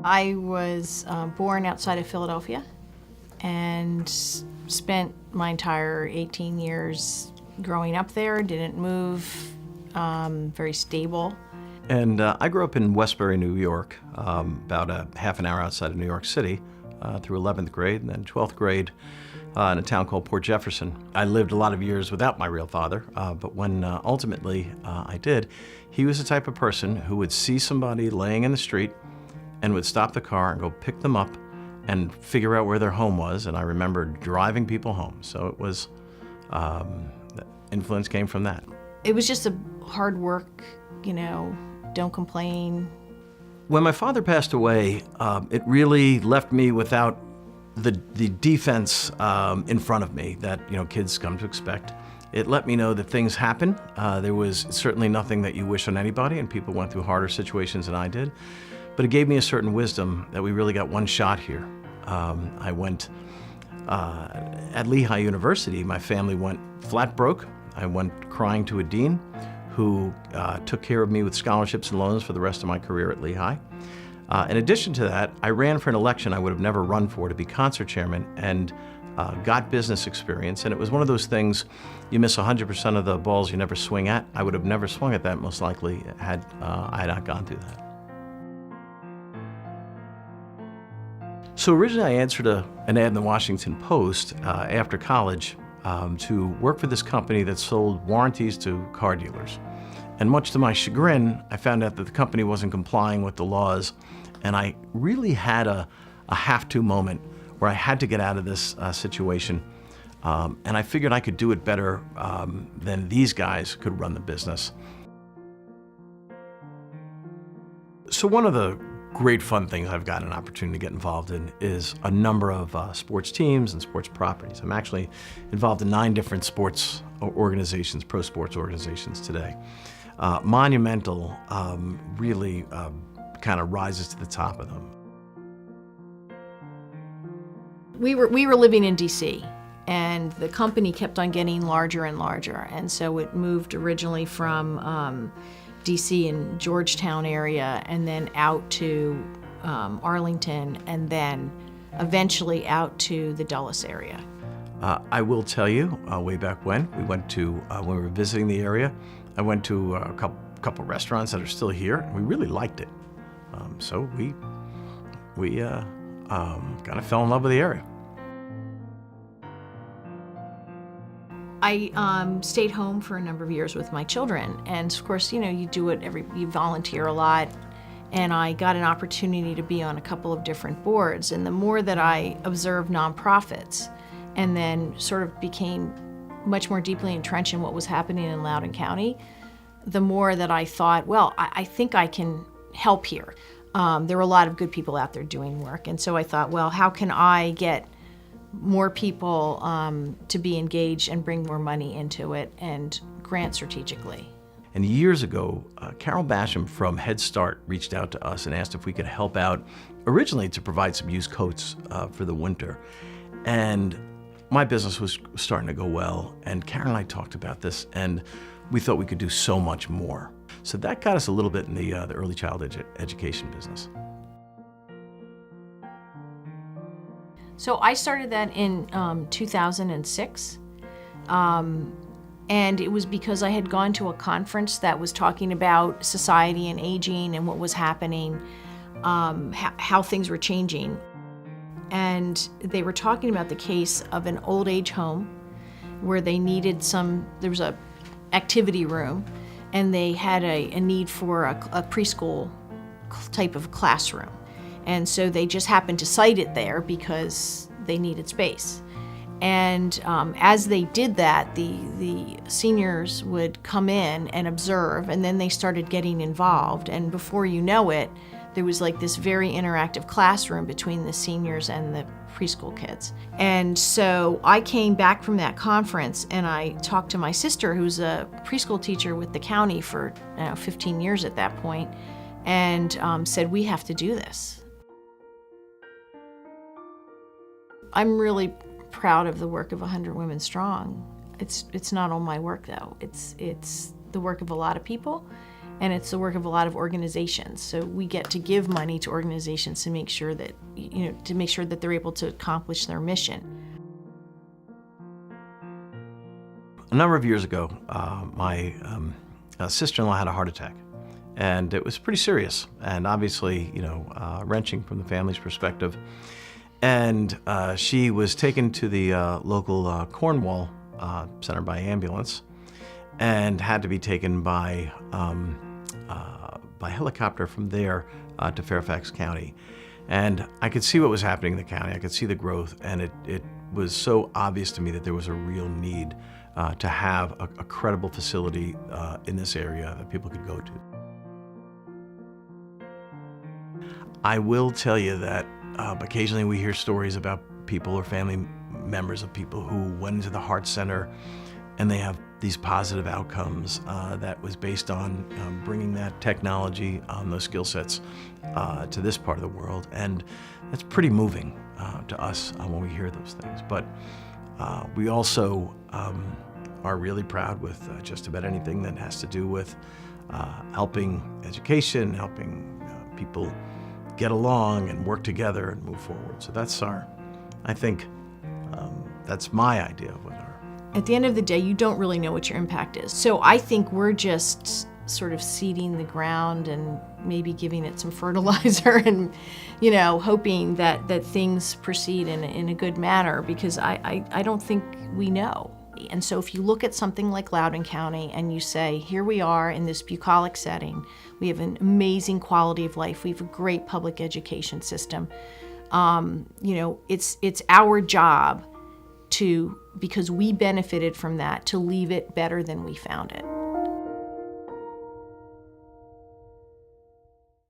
I was born outside of Philadelphia and spent my entire 18 years growing up there, didn't move, very stable. And I grew up in Westbury, New York, about a half an hour outside of New York City, through 11th grade and then 12th grade in a town called Port Jefferson. I lived a lot of years without my real father, but when ultimately I did, he was the type of person who would see somebody laying in the street and would stop the car and go pick them up and figure out where their home was. And I remember driving people home. So it was, the influence came from that. It was just a hard work, don't complain. When my father passed away, it really left me without the defense in front of me that kids come to expect. It let me know that things happen. There was certainly nothing that you wish on anybody, and people went through harder situations than I did. But it gave me a certain wisdom that we really got one shot here. I went at Lehigh University. My family went flat broke. I went crying to a dean who took care of me with scholarships and loans for the rest of my career at Lehigh. In addition to that, I ran for an election I would have never run for to be concert chairman and got business experience. And it was one of those things, you miss 100% of the balls you never swing at. I would have never swung at that most likely had I not gone through that. So originally I answered an ad in the Washington Post after college to work for this company that sold warranties to car dealers. And much to my chagrin, I found out that the company wasn't complying with the laws, and I really had a have-to moment where I had to get out of this situation. And I figured I could do it better than these guys could run the business. So one of the great fun things I've got an opportunity to get involved in is a number of sports teams and sports properties. I'm actually involved in 9 different sports organizations, pro sports organizations today. Monumental really kind of rises to the top of them. We were living in DC, and the company kept on getting larger and larger, and so it moved originally from DC and Georgetown area, and then out to Arlington, and then eventually out to the Dulles area. I will tell you, way back when we were visiting the area, I went to a couple restaurants that are still here, and we really liked it. So we kind of fell in love with the area. I stayed home for a number of years with my children, and of course, you do it you volunteer a lot, and I got an opportunity to be on a couple of different boards, and the more that I observed nonprofits and then sort of became much more deeply entrenched in what was happening in Loudoun County, the more that I thought, well, I think I can help here. There were a lot of good people out there doing work, and so I thought, well, how can I get more people to be engaged and bring more money into it and grant strategically. And years ago, Carol Basham from Head Start reached out to us and asked if we could help out, originally to provide some used coats for the winter. And my business was starting to go well, and Karen and I talked about this, and we thought we could do so much more. So that got us a little bit in the early childhood education business. So I started that in 2006, and it was because I had gone to a conference that was talking about society and aging and what was happening, how things were changing. And they were talking about the case of an old age home where they needed there was a activity room, and they had a need for a preschool type of classroom. And so they just happened to site it there because they needed space. And as they did that, the seniors would come in and observe, and then they started getting involved. And before you know it, there was like this very interactive classroom between the seniors and the preschool kids. And so I came back from that conference, and I talked to my sister, who's a preschool teacher with the county for 15 years at that point, and said, we have to do this. I'm really proud of the work of 100 Women Strong. It's not all my work, though. It's the work of a lot of people, And it's the work of a lot of organizations. So we get to give money to organizations to make sure that, they're able to accomplish their mission. A number of years ago, my sister-in-law had a heart attack, and it was pretty serious, and obviously, wrenching from the family's perspective. And she was taken to the local Cornwall center by ambulance, and had to be taken by helicopter from there to Fairfax County. And I could see what was happening in the county. I could see the growth, and it was so obvious to me that there was a real need to have a credible facility in this area that people could go to. I will tell you that occasionally we hear stories about people or family members of people who went into the heart center and they have these positive outcomes that was based on bringing that technology, those skill sets to this part of the world. And that's pretty moving to us when we hear those things. But we also are really proud with just about anything that has to do with helping education, helping people get along and work together and move forward. So that's that's my idea of what our... At the end of the day, you don't really know what your impact is. So I think we're just sort of seeding the ground and maybe giving it some fertilizer and, hoping that things proceed in a good manner, because I don't think we know. And so if you look at something like Loudoun County and you say, here we are in this bucolic setting, we have an amazing quality of life, we have a great public education system, it's our job because we benefited from that, to leave it better than we found it.